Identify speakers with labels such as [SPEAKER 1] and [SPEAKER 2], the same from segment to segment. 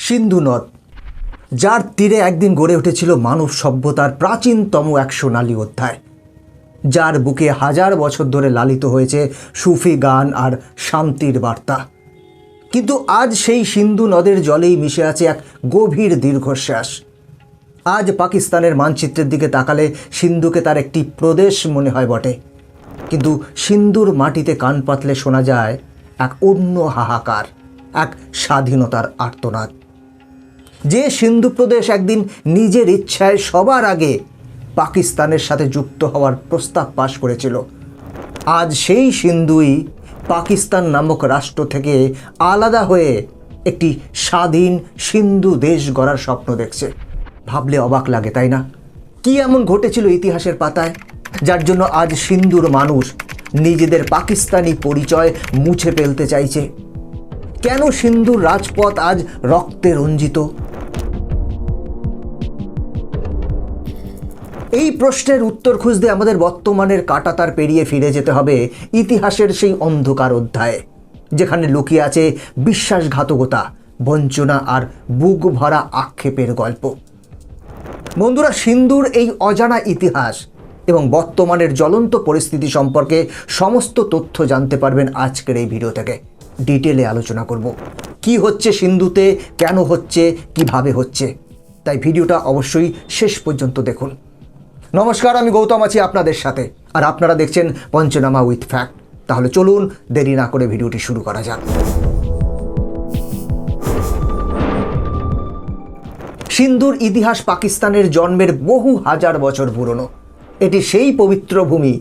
[SPEAKER 1] সিন্ধু নদ, যার তীরে একদিন গড়ে উঠেছিল মানব সভ্যতার প্রাচীনতম এক সোনালী অধ্যায়, যার বুকে হাজার বছর ধরে লালিত হয়েছে সুফি গান আর শান্তির বার্তা। কিন্তু আজ সেই সিন্ধু নদের জলেই মিশে আছে এক গভীর দীর্ঘশ্বাস। আজ পাকিস্তানের মানচিত্রের দিকে তাকালে সিন্ধুকে তার একটি প্রদেশ মনে হয় বটে, কিন্তু সিন্ধুর মাটিতে কান পাতলে শোনা যায় এক অন্য হাহাকার, এক স্বাধীনতার আর্তনাদ। যে সিন্ধু প্রদেশ একদিন নিজের ইচ্ছায় সবার আগে পাকিস্তানের সাথে যুক্ত হওয়ার প্রস্তাব পাশ করেছিল, আজ সেই সিন্ধুই পাকিস্তান নামক রাষ্ট্র থেকে আলাদা হয়ে একটি স্বাধীন সিন্ধু দেশ গড়ার স্বপ্ন দেখছে। ভাবলে অবাক লাগে, তাই না? কি এমন ঘটেছিল ইতিহাসের পাতায় যার জন্য আজ সিন্ধুর মানুষ নিজেদের পাকিস্তানি পরিচয় মুছে ফেলতে চাইছে? কেন সিন্ধুর রাজপথ আজ রক্তে রঞ্জিত? এই প্রশ্নের উত্তর খুঁজতে আমাদের বর্তমানের কাঁটাতার পেরিয়ে ফিরে যেতে হবে ইতিহাসের সেই অন্ধকার অধ্যায়ে, যেখানে লুকিয়ে আছে বিশ্বাসঘাতকতা, বঞ্চনা আর বুক ভরা আক্ষেপের গল্প। বন্ধুরা, সিন্ধুর এই অজানা ইতিহাস এবং বর্তমানের জ্বলন্ত পরিস্থিতি সম্পর্কে সমস্ত তথ্য জানতে পারবেন আজকের এই ভিডিও থেকে। ডিটেলে আলোচনা করব কি হচ্ছে সিন্ধুতে, কেন হচ্ছে, কিভাবে হচ্ছে। তাই ভিডিওটা অবশ্যই শেষ পর্যন্ত দেখুন। নমস্কার, আমি গৌতম আছি আপনাদের সাথে, আর আপনারা দেখছেন পঞ্চনামা উইথ ফ্যাক্ট। তাহলে চলুন দেরি না করে ভিডিওটি শুরু করা যাক। সিন্ধুর ইতিহাস পাকিস্তানের জন্মের বহু হাজার বছর পুরনো। এটি সেই পবিত্র ভূমি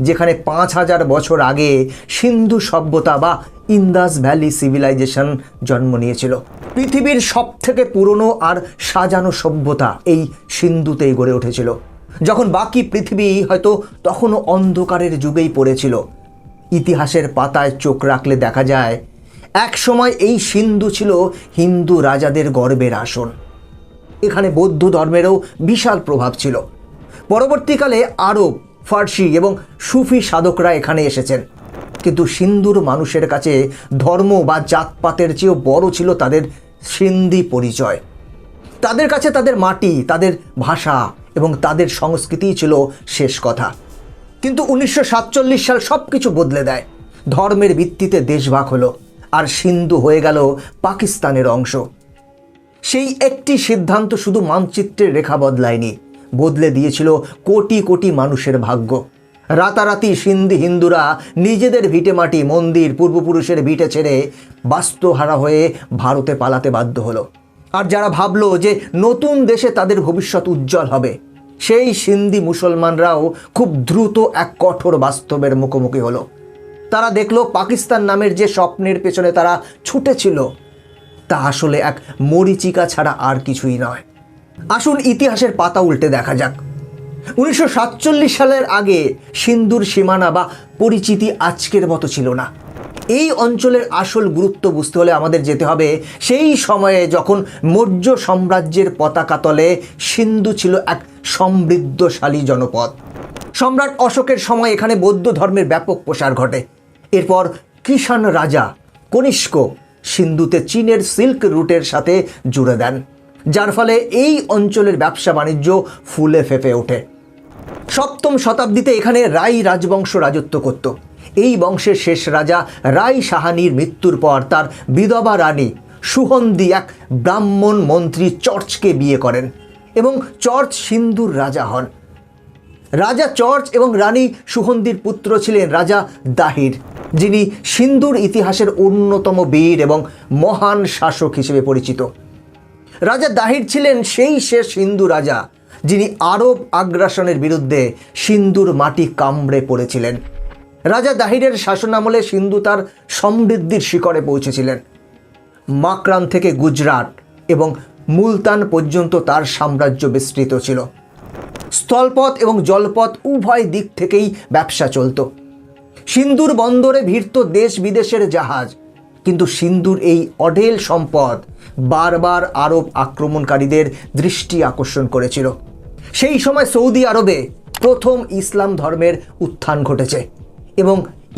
[SPEAKER 1] যেখানে 5000 বছর আগে সিন্ধু সভ্যতা বা ইন্দাস ভ্যালি সিভিলাইজেশন জন্ম নিয়েছিল। পৃথিবীর সবথেকে পুরনো আর সাজানো সভ্যতা এই সিন্ধুতেই গড়ে উঠেছিল, যখন বাকি পৃথিবী হয়তো তখনও অন্ধকারের যুগেই পড়েছিল। ইতিহাসের পাতায় চোখ রাখলে দেখা যায় এক সময় এই সিন্ধু ছিল হিন্দু রাজাদের গর্বের আসন। এখানে বৌদ্ধ ধর্মেরও বিশাল প্রভাব ছিল। পরবর্তীকালে আরব, ফার্সি এবং সুফি সাধকরা এখানে এসেছেন, কিন্তু সিন্ধুর মানুষের কাছে ধর্ম বা জাতপাতের চেয়েও বড় ছিল তাদের সিন্ধি পরিচয়। তাদের কাছে তাদের মাটি, তাদের ভাষা এবং তাদের সংস্কৃতিই ছিল শেষ কথা। কিন্তু 1947 সাল সব কিছু বদলে দেয়। ধর্মের ভিত্তিতে দেশভাগ হলো, আর সিন্ধু হয়ে গেল পাকিস্তানের অংশ। সেই একটি সিদ্ধান্ত শুধু মানচিত্রের রেখা বদলায়নি, বদলে দিয়েছিল কোটি কোটি মানুষের ভাগ্য। রাতারাতি সিন্ধি হিন্দুরা নিজেদের ভিটেমাটি, মন্দির, পূর্বপুরুষের ভিটে ছেড়ে বাস্তুহারা হয়ে ভারতে পালাতে বাধ্য হলো। আর যারা ভাবলো যে নতুন দেশে তাদের ভবিষ্যৎ উজ্জ্বল হবে, সেই সিন্ধি মুসলমানরাও খুব দ্রুত এক কঠোর বাস্তবের মুখোমুখি হলো। তারা দেখলো পাকিস্তান নামের যে স্বপ্নের পেছনে তারা ছুটেছিল তা আসলে এক মরীচিকা ছাড়া আর কিছুই নয়। আসুন ইতিহাসের পাতা উল্টে দেখা যাক। 1947 সালের আগে সিন্ধুর সীমানা বা পরিচিতি আজকের মতো ছিল না। এই অঞ্চলের আসল গুরুত্ব বুঝতে হলে আমাদের যেতে হবে সেই সময়ে যখন মৌর্য সাম্রাজ্যের পতাকা তলে সিন্ধু ছিল এক সমৃদ্ধশালী জনপদ। সম্রাট অশোকের সময় এখানে বৌদ্ধ ধর্মের ব্যাপক প্রসার ঘটে। এরপর কিষাণ রাজা কনিষ্ক সিন্ধুতে চীনের সিল্ক রুটের সাথে জুড়ে দেন, যার ফলে এই অঞ্চলের ব্যবসা বাণিজ্য ফুলে ফেঁপে ওঠে। 7ম শতাব্দীতে এখানে রাই রাজবংশ রাজত্ব করত। এই বংশের শেষ রাজা রাই সাহানির মৃত্যুর পর তার বিধবা রানী সুহন্দি এক ব্রাহ্মণ মন্ত্রী চর্চকে বিয়ে করেন এবং চর্চ সিন্ধুর রাজা হন। রাজা চর্চ এবং রানী সুহন্দির পুত্র ছিলেন রাজা দাহির, যিনি সিন্ধুর ইতিহাসের অন্যতম বীর এবং মহান শাসক হিসেবে পরিচিত। রাজা দাহির ছিলেন সেই শেষ হিন্দু রাজা যিনি আরব আগ্রাসনের বিরুদ্ধে সিন্ধুর মাটি কামড়ে পড়েছিলেন। রাজা দাহিরের শাসনামলে সিন্ধু তার সমৃদ্ধির শিখরে পৌঁছেছিলেন। মাকরান থেকে গুজরাট এবং মুলতান পর্যন্ত তার সাম্রাজ্য বিস্তৃত ছিল। স্থলপথ এবং জলপথ উভয় দিক থেকেই ব্যবসা চলত। সিন্ধুর বন্দরে ভিড়ত দেশ বিদেশের জাহাজ, কিন্তু সিন্ধুর এই অঢেল সম্পদ বারবার আরব আক্রমণকারীদের দৃষ্টি আকর্ষণ করেছিল। সেই সময় সৌদি আরবে প্রথম ইসলাম ধর্মের উত্থান ঘটেছে এবং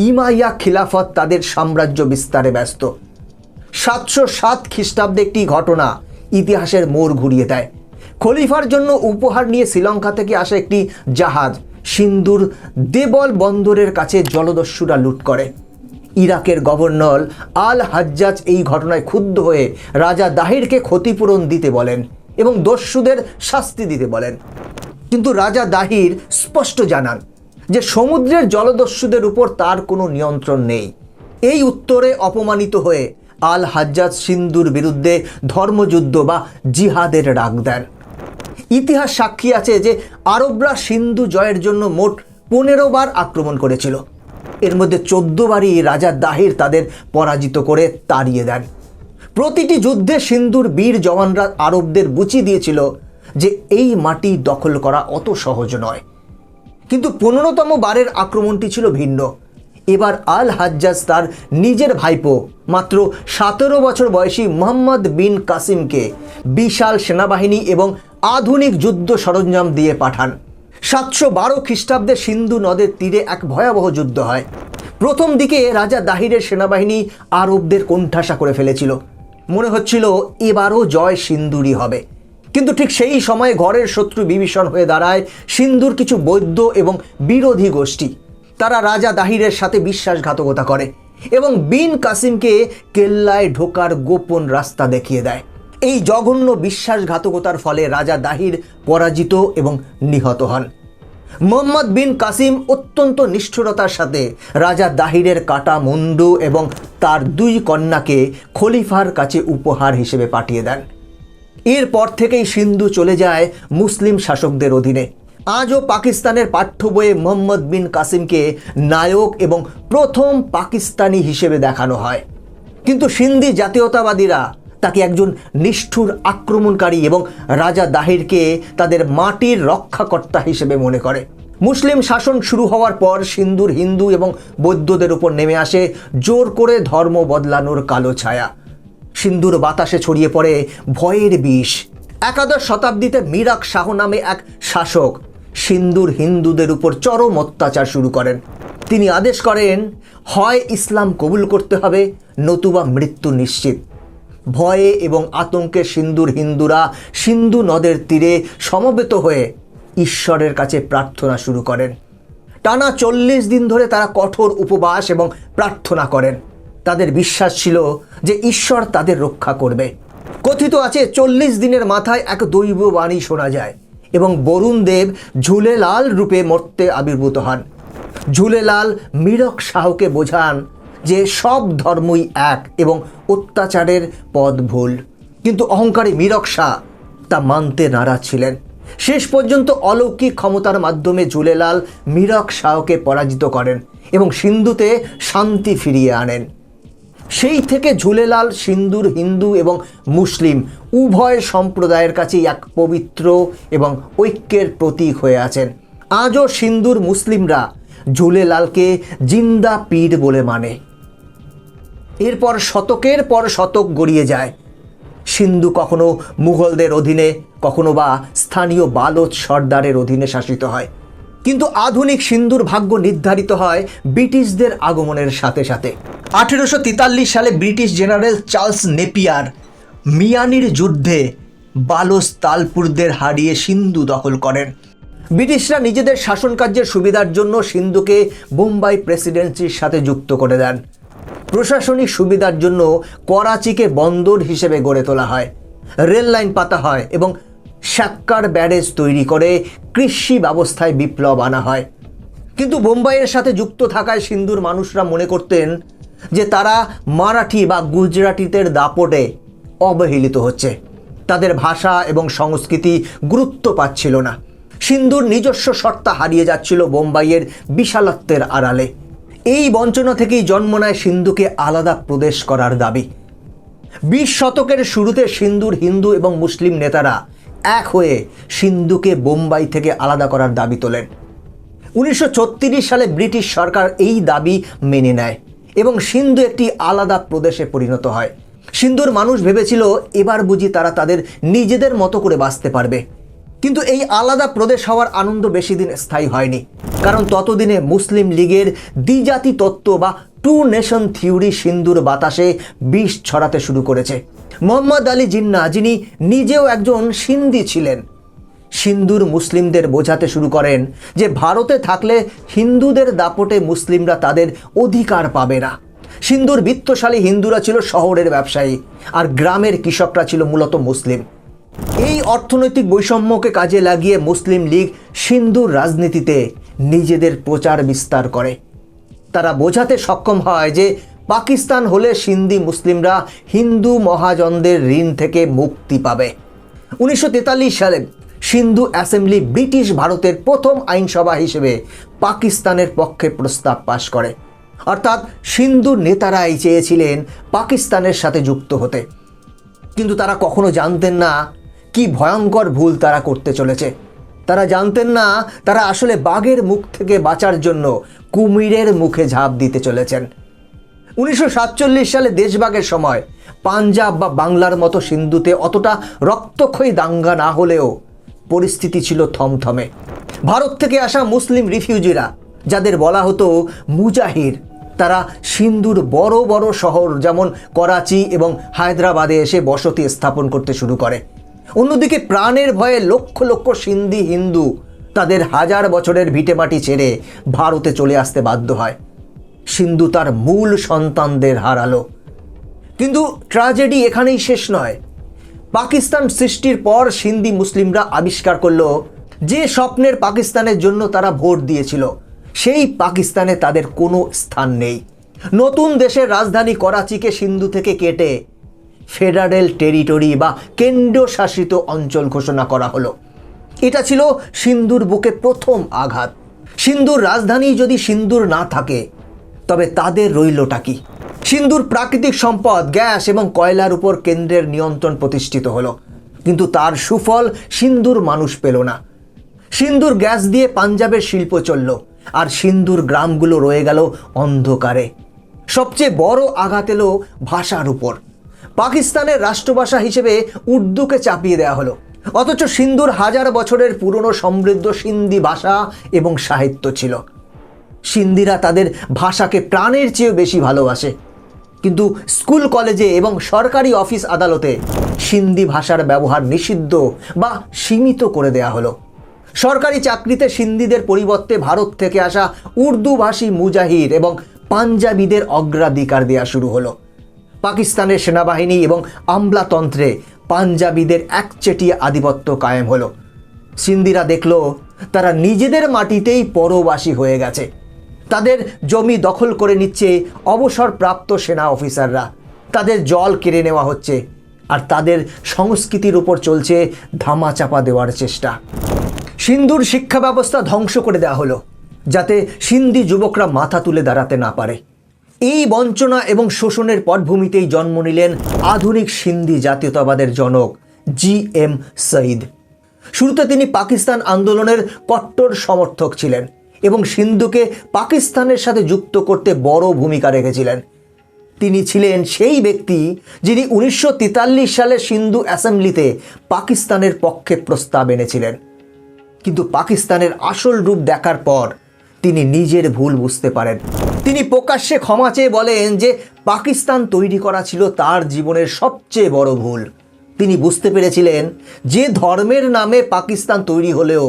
[SPEAKER 1] ইমাইয়া খিলাফত তাদের সাম্রাজ্য বিস্তারে ব্যস্ত। 707 খ্রিস্টাব্দে একটি ঘটনা ইতিহাসের মোড় ঘুরিয়ে দেয়। খলিফার জন্য উপহার নিয়ে শ্রীলঙ্কা থেকে আসা একটি জাহাজ সিন্ধুর দেবল বন্দরের কাছে জলদস্যুরা লুট করে। ইরাকের গভর্নর আল হাজ্জাজ এই ঘটনায় ক্ষুব্ধ হয়ে রাজা দাহিরকে ক্ষতিপূরণ দিতে বলেন এবং দস্যুদের শাস্তি দিতে বলেন। কিন্তু রাজা দাহির স্পষ্ট জানান যে সমুদ্রের জলদস্যুদের উপর তার কোনো নিয়ন্ত্রণ নেই। এই উত্তরে অপমানিত হয়ে আল হাজ্জাজ সিন্ধুর বিরুদ্ধে ধর্মযুদ্ধ বা জিহাদের ডাক দেন। ইতিহাস সাক্ষী আছে যে আরবরা সিন্ধু জয়ের জন্য মোট 15 বার আক্রমণ করেছিল। এর মধ্যে 14 বারই রাজা দাহির তাদের পরাজিত করে তাড়িয়ে দেন। প্রতিটি যুদ্ধে সিন্ধুর বীর জওয়ানরা আরবদের বুঝিয়ে দিয়েছিল যে এই মাটি দখল করা অত সহজ নয়। কিন্তু 15তম বারের আক্রমণটি ছিল ভিন্ন। এবার আল হাজ্জাজ তার নিজের ভাইপো মাত্র 17 বছর বয়সী মোহাম্মদ বিন কাসিমকে বিশাল সেনাবাহিনী এবং আধুনিক যুদ্ধ সরঞ্জাম দিয়ে পাঠান। 712 খ্রিস্টাব্দে সিন্ধু নদের তীরে এক ভয়াবহ যুদ্ধ হয়। প্রথম দিকে রাজা দাহিরের সেনাবাহিনী আরবদের কোণঠাসা করে ফেলেছিল। মনে হচ্ছিল এবারও জয় সিন্ধুরই হবে। কিন্তু ঠিক সেই সময়ে ঘরের শত্রু বিভীষণ হয়ে দাঁড়ায় সিন্ধুর কিছু বৌদ্ধ এবং বিরোধী গোষ্ঠী। তারা রাজা দাহিরের সাথে বিশ্বাসঘাতকতা করে এবং বিন কাসিমকে কেল্লায় ঢোকার গোপন রাস্তা দেখিয়ে দেয়। এই জঘন্য বিশ্বাসঘাতকতার ফলে রাজা দাহির পরাজিত এবং নিহত হন। মোহাম্মদ বিন কাসিম অত্যন্ত নিষ্ঠুরতার সাথে রাজা দাহিরের কাটা মুন্ডু এবং তার 2 কন্যাকে খলিফার কাছে উপহার হিসেবে পাঠিয়ে দেন। এরপর থেকেই সিন্ধু চলে যায় মুসলিম শাসকদের অধীনে। আজও পাকিস্তানের পাঠ্য বইয়ে মোহাম্মদ বিন কাসিমকে নায়ক এবং প্রথম পাকিস্তানি হিসেবে দেখানো হয়। কিন্তু সিন্ধি জাতীয়তাবাদীরা তাকে একজন নিষ্ঠুর আক্রমণকারী এবং রাজা দাহিরকে তাদের মাটির রক্ষাকর্তা হিসেবে মনে করে। মুসলিম শাসন শুরু হওয়ার পর সিন্ধুর হিন্দু এবং বৌদ্ধদের উপর নেমে আসে জোর করে ধর্ম বদলানোর কালো ছায়া। সিন্ধুর বাতাসে ছড়িয়ে পড়ে ভয়ের বিষ। 11 শতাব্দীতে মিরাক শাহ নামে এক শাসক সিন্ধুর হিন্দুদের উপর চরম অত্যাচার শুরু করেন। তিনি আদেশ করেন, হয় ইসলাম কবুল করতে হবে নতুবা মৃত্যু নিশ্চিত। ভয়ে এবং আতঙ্কে সিন্ধুর হিন্দুরা সিন্ধু নদের তীরে সমবেত হয়ে ঈশ্বরের কাছে প্রার্থনা শুরু করেন। টানা 40 দিন ধরে তারা কঠোর উপবাস এবং প্রার্থনা করেন। তাদের বিশ্বাস ছিল যে ঈশ্বর তাদের রক্ষা করবে। কথিত আছে 40 দিনের মাথায় এক দৈব বাণী শোনা যায় এবং বরুণ দেব ঝুলেলাল রূপে মর্তে আবির্ভূত হন। ঝুলেলাল মিরক শাহকে বোঝান যে সব ধর্মই এক এবং অত্যাচারের পথ ভুল। কিন্তু অহংকারী মিরক শাহ তা মানতে নারাজ ছিলেন। শেষ পর্যন্ত অলৌকিক ক্ষমতার মাধ্যমে ঝুলেলাল মিরক শাহকে পরাজিত করেন এবং সিন্ধুতে শান্তি ফিরিয়ে আনেন। সেই থেকে ঝুলেলাল সিন্ধুর হিন্দু এবং মুসলিম উভয় সম্প্রদায়ের কাছেই এক পবিত্র এবং ঐক্যের প্রতীক হয়ে আছেন। আজও সিন্ধুর মুসলিমরা ঝুলেলালকে জিন্দা পীর বলে মানে। এরপর শতকের পর শতক গড়িয়ে যায়। সিন্ধু কখনো মুঘলদের অধীনে, কখনো বা স্থানীয় বালোচ সর্দারের অধীনে শাসিত হয়। কিন্তু আধুনিক সিন্ধুর ভাগ্য নির্ধারিত হয় ব্রিটিশদের আগমনের সাথে সাথে। 1843 সালে ব্রিটিশ জেনারেল চার্লস নেপিয়ার মিয়ানির যুদ্ধে বালোচ তালপুরদের হারিয়ে সিন্ধু দখল করেন। ব্রিটিশরা নিজেদের শাসন কার্যের সুবিধার জন্য সিন্ধুকে বোম্বাই প্রেসিডেন্সির সাথে যুক্ত করে দেন। প্রশাসনিক সুবিধার জন্য করাচিকে বন্দর হিসেবে গড়ে তোলা হয়, রেল লাইন পাতা হয় এবং সাক্কার ব্যারেজ তৈরি করে কৃষি ব্যবস্থায় বিপ্লব আনা হয়। কিন্তু বোম্বাইয়ের সাথে যুক্ত থাকায় সিন্ধুর মানুষরা মনে করতেন যে তারা মারাঠি বা গুজরাটিদের দাপটে অবহেলিত হচ্ছে। তাদের ভাষা এবং সংস্কৃতি গুরুত্ব পাচ্ছিল না। সিন্ধুর নিজস্ব সত্তা হারিয়ে যাচ্ছিল বোম্বাইয়ের বিশালত্বের আড়ালে। এই বঞ্চনা থেকেই জন্ম নেয় সিন্ধুকে আলাদা প্রদেশ করার দাবি। 20 শতকের শুরুতে সিন্ধুর হিন্দু এবং মুসলিম নেতারা এক হয়ে সিন্ধুকে বোম্বাই থেকে আলাদা করার দাবি তোলেন। 1936 সালে ব্রিটিশ সরকার এই দাবি মেনে নেয় এবং সিন্ধু একটি আলাদা প্রদেশে পরিণত হয়। সিন্ধুর মানুষ ভেবেছিল এবার বুঝি তারা তাদের নিজেদের মতো করে বাঁচতে পারবে। কিন্তু এই আলাদা প্রদেশ হওয়ার আনন্দ বেশি দিন স্থায়ী হয়নি, কারণ ততদিনে মুসলিম লীগের দ্বিজাতি তত্ত্ব বা টু নেশন থিওরি সিন্ধুর বাতাসে বিষ ছড়াতে শুরু করেছে। মোহাম্মদ আলী জিন্নাহ, যিনি নিজেও একজন সিন্ধি ছিলেন, সিন্ধুর মুসলিমদের বোঝাতে শুরু করেন যে ভারতে থাকলে হিন্দুদের দাপটে মুসলিমরা তাদের অধিকার পাবে না। সিন্ধুর বিত্তশালী হিন্দুরা ছিল শহরের ব্যবসায়ী, আর গ্রামের কৃষকরা ছিল মূলত মুসলিম। এই অর্থনৈতিক বৈষম্যকে কাজে লাগিয়ে মুসলিম লীগ সিন্ধুর রাজনীতিতে নিজেদের প্রচার বিস্তার করে। তারা বোঝাতে সক্ষম হয় যে পাকিস্তান হলে সিন্ধি মুসলিমরা হিন্দু মহাজনদের ঋণ থেকে মুক্তি পাবে। 1943 সালে সিন্ধু অ্যাসেম্বলি ব্রিটিশ ভারতের প্রথম আইনসভা হিসেবে পাকিস্তানের পক্ষে প্রস্তাব পাশ করে। অর্থাৎ সিন্ধুর নেতারাই চেয়েছিলেন পাকিস্তানের সাথে যুক্ত হতে, কিন্তু তারা কখনো জানতেন না কি ভয়ঙ্কর ভুল তারা করতে চলেছে। তারা জানতেন না তারা আসলে বাঘের মুখ থেকে বাঁচার জন্য কুমিরের মুখে ঝাঁপ দিতে চলেছেন। 1947 সালে দেশভাগের সময় পাঞ্জাব বা বাংলার মতো সিন্ধুতে অতটা রক্তক্ষয়ী দাঙ্গা না হলেও পরিস্থিতি ছিল থমথমে। ভারত থেকে আসা মুসলিম রিফিউজিরা, যাদের বলা হতো মুজাহির, তারা সিন্ধুর বড় বড় শহর যেমন করাচি এবং হায়দ্রাবাদে এসে বসতি স্থাপন করতে শুরু করে। অন্যদিকে প্রাণের ভয়ে লক্ষ লক্ষ সিন্ধি হিন্দু তাদের হাজার বছরের ভিটেমাটি ছেড়ে ভারতে চলে আসতে বাধ্য হয়। সিন্ধু তার মূল সন্তানদের হারালো। কিন্তু ট্র্যাজেডি এখানেই শেষ নয়। পাকিস্তান সৃষ্টির পর সিন্ধি মুসলিমরা আবিষ্কার করলো যে স্বপ্নের পাকিস্তানের জন্য তারা ভোট দিয়েছিল, সেই পাকিস্তানে তাদের কোনো স্থান নেই। নতুন দেশের রাজধানী করাচিকে সিন্ধু থেকে কেটে ফেডারেল টেরিটরি বা কেন্দ্রশাসিত অঞ্চল ঘোষণা করা হলো। এটা ছিল সিন্ধুর বুকে প্রথম আঘাত। সিন্ধুর রাজধানী যদি সিন্ধুর না থাকে, তবে তাদের রইলটা কি? সিন্ধুর প্রাকৃতিক সম্পদ গ্যাস এবং কয়লার উপর কেন্দ্রের নিয়ন্ত্রণ প্রতিষ্ঠিত হলো, কিন্তু তার সুফল সিন্ধুর মানুষ পেল না। সিন্ধুর গ্যাস দিয়ে পাঞ্জাবের শিল্প চলল, আর সিন্ধুর গ্রামগুলো রয়ে গেল অন্ধকারে। সবচেয়ে বড় আঘাত এলো ভাষার উপর। পাকিস্তানের রাষ্ট্রভাষা হিসেবে উর্দুকে চাপিয়ে দেওয়া হলো, অথচ সিন্ধুর হাজার বছরের পুরনো সমৃদ্ধ সিন্ধি ভাষা এবং সাহিত্য ছিল। সিন্ধিরা তাদের ভাষাকে প্রাণের চেয়েও বেশি ভালোবাসে, কিন্তু স্কুল কলেজে এবং সরকারি অফিস আদালতে সিন্ধি ভাষার ব্যবহার নিষিদ্ধ বা সীমিত করে দেয়া হলো। সরকারি চাকরিতে সিন্ধিদের পরিবর্তে ভারত থেকে আসা উর্দুভাষী মুজাহির এবং পাঞ্জাবিদের অগ্রাধিকার দেওয়া শুরু হলো। পাকিস্তানের সেনাবাহিনী এবং আমলাতন্ত্রে পাঞ্জাবিদের একচেটিয়া আধিপত্য কায়েম হলো। সিন্ধিরা দেখল তারা নিজেদের মাটিতেই পরবাসী হয়ে গেছে। তাদের জমি দখল করে নিচ্ছে অবসরপ্রাপ্ত সেনা অফিসাররা, তাদের জল কেড়ে নেওয়া হচ্ছে, আর তাদের সংস্কৃতির উপর চলছে ধামাচাপা দেওয়ার চেষ্টা। সিন্ধুর শিক্ষা ব্যবস্থা ধ্বংস করে দেওয়া হলো, যাতে সিন্ধি যুবকরা মাথা তুলে দাঁড়াতে না পারে। এই বঞ্চনা এবং শোষণের পটভূমিতেই জন্ম নিলেন আধুনিক সিন্ধি জাতীয়তাবাদের জনক GM সঈদ। শুরুতে তিনি পাকিস্তান আন্দোলনের কট্টর সমর্থক ছিলেন এবং সিন্ধুকে পাকিস্তানের সাথে যুক্ত করতে বড় ভূমিকা রেখেছিলেন। তিনি ছিলেন সেই ব্যক্তি যিনি 1943 সালে সিন্ধু অ্যাসেম্বলিতে পাকিস্তানের পক্ষে প্রস্তাব এনেছিলেন। কিন্তু পাকিস্তানের আসল রূপ দেখার পর তিনি নিজের ভুল বুঝতে পারেন। তিনি প্রকাশ্যে ক্ষমা চেয়ে বলেন যে পাকিস্তান তৈরি করা ছিল তার জীবনের সবচেয়ে বড় ভুল। তিনি বুঝতে পেরেছিলেন যে ধর্মের নামে পাকিস্তান তৈরি হলেও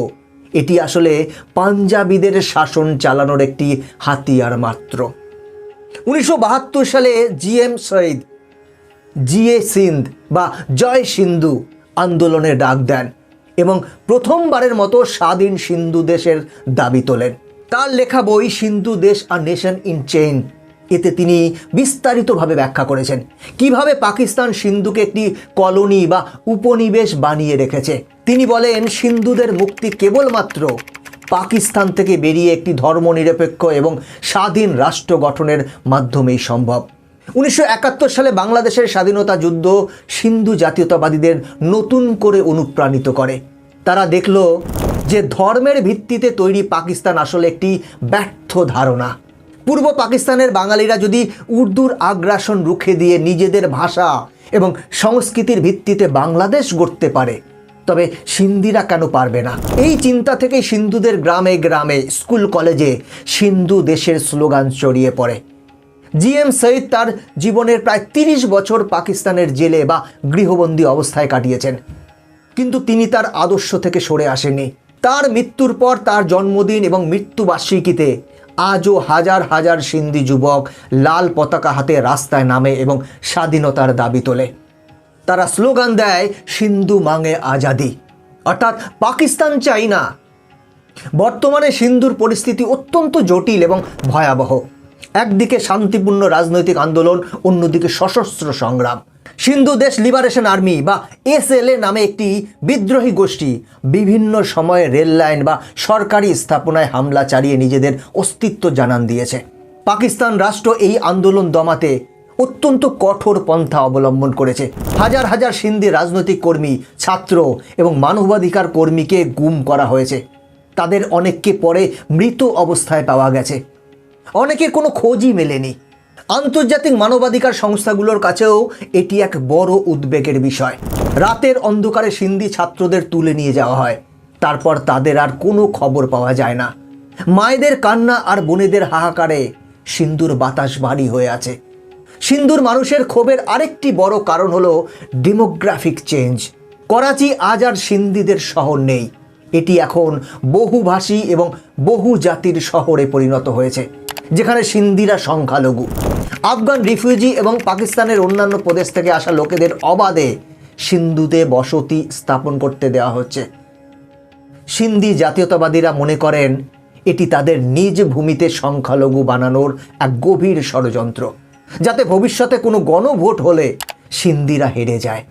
[SPEAKER 1] এটি আসলে পাঞ্জাবিদের শাসন চালানোর একটি হাতিয়ার মাত্র। 1972 সালে GM সঈদ জিএ সিন্ধ বা জয় সিন্ধু আন্দোলনের ডাক দেন এবং প্রথমবারের মতো স্বাধীন সিন্ধু দেশের দাবি তোলেন। তার লেখা বই সিন্ধু দেশ আ নেশন ইন চেইন, এতে তিনি বিস্তারিতভাবে ব্যাখ্যা করেছেন কিভাবে পাকিস্তান সিন্ধুকে একটি কলোনি বা উপনিবেশ বানিয়ে রেখেছে। তিনি বলেন সিন্ধুদের মুক্তি কেবলমাত্র পাকিস্তান থেকে বেরিয়ে একটি ধর্মনিরপেক্ষ এবং স্বাধীন রাষ্ট্র গঠনের মাধ্যমেই সম্ভব। 1971 সালে বাংলাদেশের স্বাধীনতা যুদ্ধ সিন্ধু জাতীয়তাবাদীদের নতুন করে অনুপ্রাণিত করে। তারা দেখল যে ধর্মের ভিত্তিতে তৈরি পাকিস্তান আসলে একটি ব্যর্থ ধারণা। পূর্ব পাকিস্তানের বাঙালিরা যদি উর্দুর আগ্রাসন রুখে দিয়ে নিজেদের ভাষা এবং সংস্কৃতির ভিত্তিতে বাংলাদেশ গড়তে পারে, তবে সিন্ধিরা কেন পারবে না? এই চিন্তা থেকেই সিন্ধুদের গ্রামে গ্রামে স্কুল কলেজে সিন্ধু দেশের স্লোগান ছড়িয়ে পড়ে। জিএম সঈদ তার জীবনের প্রায় 30 বছর পাকিস্তানের জেলে বা গৃহবন্দী অবস্থায় কাটিয়েছেন, কিন্তু তিনি তার আদর্শ থেকে সরে আসেননি। তার মৃত্যুর পর তার জন্মদিন এবং মৃত্যুবার্ষিকীতে আজও হাজার হাজার সিন্ধি যুবক লাল পতাকা হাতে রাস্তায় নামে এবং স্বাধীনতার দাবি তোলে। তারা স্লোগান দেয়, সিন্ধু মাঙে আজাদি, অর্থাৎ পাকিস্তান চাই না। বর্তমানে সিন্ধুর পরিস্থিতি অত্যন্ত জটিল এবং ভয়াবহ। একদিকে শান্তিপূর্ণ রাজনৈতিক আন্দোলন, অন্যদিকে সশস্ত্র সংগ্রাম। সিন্ধু দেশ লিবারেশন আর্মি বা SLA নামে একটি বিদ্রোহী গোষ্ঠী বিভিন্ন সময়ে রেল লাইন বা সরকারি স্থাপনায় হামলা চালিয়ে নিজেদের অস্তিত্ব জানান দিয়েছে। পাকিস্তান রাষ্ট্র এই আন্দোলন দমাতে অত্যন্ত কঠোর পন্থা অবলম্বন করেছে। হাজার হাজার সিন্ধি রাজনৈতিক কর্মী, ছাত্র এবং মানবাধিকার কর্মীকে গুম করা হয়েছে। তাদের অনেককে পরে মৃত অবস্থায় পাওয়া গেছে, অনেকের কোনো খোঁজই মেলেনি। আন্তর্জাতিক মানবাধিকার সংস্থাগুলোর কাছেও এটি এক বড় উদ্বেগের বিষয়। রাতের অন্ধকারে সিন্ধি ছাত্রদের তুলে নিয়ে যাওয়া হয়, তারপর তাদের আর কোনো খবর পাওয়া যায় না। মায়েদের কান্না আর বোনেদের হাহাকারে সিন্ধুর বাতাস ভারী হয়ে আছে। সিন্ধুর মানুষের ক্ষোভের আরেকটি বড় কারণ হলো ডেমোগ্রাফিক চেঞ্জ। করাচি আজ আর সিন্ধিদের শহর নেই, এটি এখন বহুভাষী এবং বহু জাতির শহরে পরিণত হয়েছে, যেখানে সিন্ধিরা সংখ্যালঘু। আফগান রিফিউজি এবং পাকিস্তানের অন্যান্য প্রদেশ থেকে আসা লোকেদের অবাধে সিন্ধুতে বসতি স্থাপন করতে দেওয়া হচ্ছে। সিন্ধি জাতীয়তাবাদীরা মনে করেন এটি তাদের নিজ ভূমিতে সংখ্যালঘু বানানোর এক গভীর ষড়যন্ত্র, যাতে ভবিষ্যতে কোনো গণভোট হলে সিন্ধিরা হেরে যায়।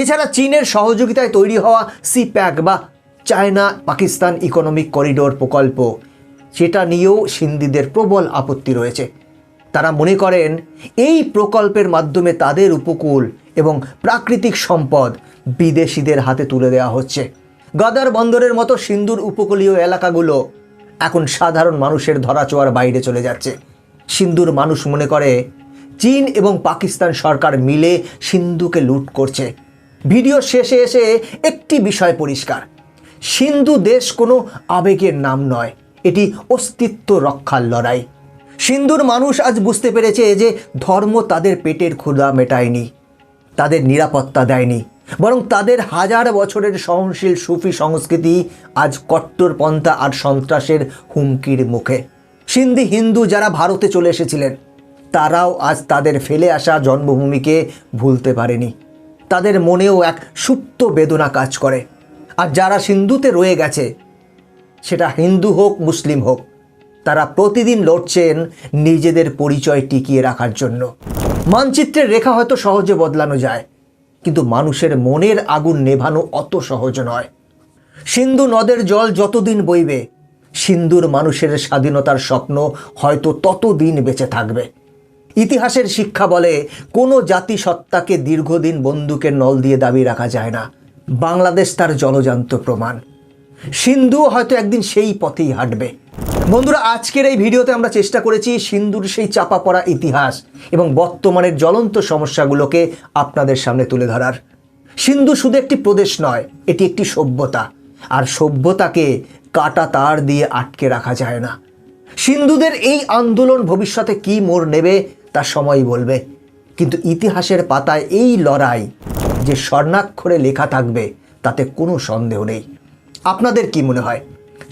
[SPEAKER 1] এছাড়া চীনের সহযোগিতায় তৈরি হওয়া CPEC বা চায়না পাকিস্তান ইকোনমিক করিডোর প্রকল্প, সেটা নিয়েও সিন্ধিদের প্রবল আপত্তি রয়েছে। তারা মনে করেন এই প্রকল্পের মাধ্যমে তাদের উপকূল এবং প্রাকৃতিক সম্পদ বিদেশিদের হাতে তুলে দেওয়া হচ্ছে। গদার বন্দরের মতো সিন্ধুর উপকূলীয় এলাকাগুলো এখন সাধারণ মানুষের ধরাছোঁয়ার বাইরে চলে যাচ্ছে। সিন্ধুর মানুষ মনে করে চীন এবং পাকিস্তান সরকার মিলে সিন্ধুকে লুট করছে। ভিডিও শেষে এসে একটি বিষয় পরিষ্কার, সিন্ধু দেশ কোনো আবেগের নাম নয়, এটি অস্তিত্ব রক্ষার লড়াই। সিন্ধুর মানুষ আজ বুঝতে পেরেছে যে ধর্ম তাদের পেটের ক্ষুধা মেটায়নি, তাদের নিরাপত্তা দেয়নি, বরং তাদের হাজার বছরের সহনশীল সুফি সংস্কৃতি আজ কট্টরপন্থা আর সন্ত্রাসের হুমকির মুখে। সিন্ধি হিন্দু যারা ভারতে চলে এসেছিলেন, তারাও আজ তাদের ফেলে আসা জন্মভূমিকে ভুলতে পারেনি। তাদের মনেও এক সুপ্ত বেদনা কাজ করে। আর যারা সিন্ধুতে রয়ে গেছে, সেটা হিন্দু হোক মুসলিম হোক, তারা প্রতিদিন লড়ছেন নিজেদের পরিচয় টিকিয়ে রাখার জন্য। মানচিত্রের রেখা হয়তো সহজে বদলানো যায়, কিন্তু মানুষের মনের আগুন নেভানো অত সহজ নয়। সিন্ধু নদের জল যতদিন বইবে, সিন্ধুর মানুষের স্বাধীনতার স্বপ্ন হয়তো ততদিন বেঁচে থাকবে। ইতিহাসের শিক্ষা বলে কোনো জাতিসত্তাকে দীর্ঘদিন বন্দুকের নল দিয়ে দাবি রাখা যায় না। বাংলাদেশ তার জলজান্ত প্রমাণ। সিন্ধু হয়তো একদিন সেই পথেই হাঁটবে। বন্ধুরা, আজকের এই ভিডিওতে আমরা চেষ্টা করেছি সিন্ধুর সেই চাপা পড়া ইতিহাস এবং বর্তমানের জ্বলন্ত সমস্যাগুলোকে আপনাদের সামনে তুলে ধরার। সিন্ধু শুধু একটি প্রদেশ নয়, এটি একটি সভ্যতা, আর সভ্যতাকে কাটা তার দিয়ে আটকে রাখা যায় না। সিন্ধুদের এই আন্দোলন ভবিষ্যতে কি মোড় নেবে তা সময়ই বলবে, কিন্তু ইতিহাসের পাতায় এই লড়াই যে স্বর্ণাক্ষরে লেখা থাকবে তাতে কোনো সন্দেহ নেই। আপনাদের কি মনে হয়,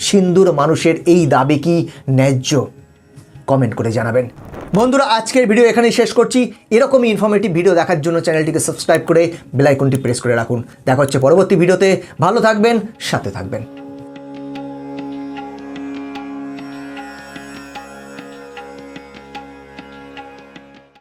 [SPEAKER 1] সিন্ধুর মানুষের এই দাবি কি ন্যায্য? কমেন্ট করে জানাবেন। বন্ধুরা, আজকের ভিডিও এখানেই শেষ করছি। এরকমই ইনফরমেটিভ ভিডিও দেখার জন্য চ্যানেলটিকে সাবস্ক্রাইব করে বেল আইকনটি প্রেস করে রাখুন। দেখা হচ্ছে পরবর্তী ভিডিওতে। ভালো থাকবেন, সাথে থাকবেন।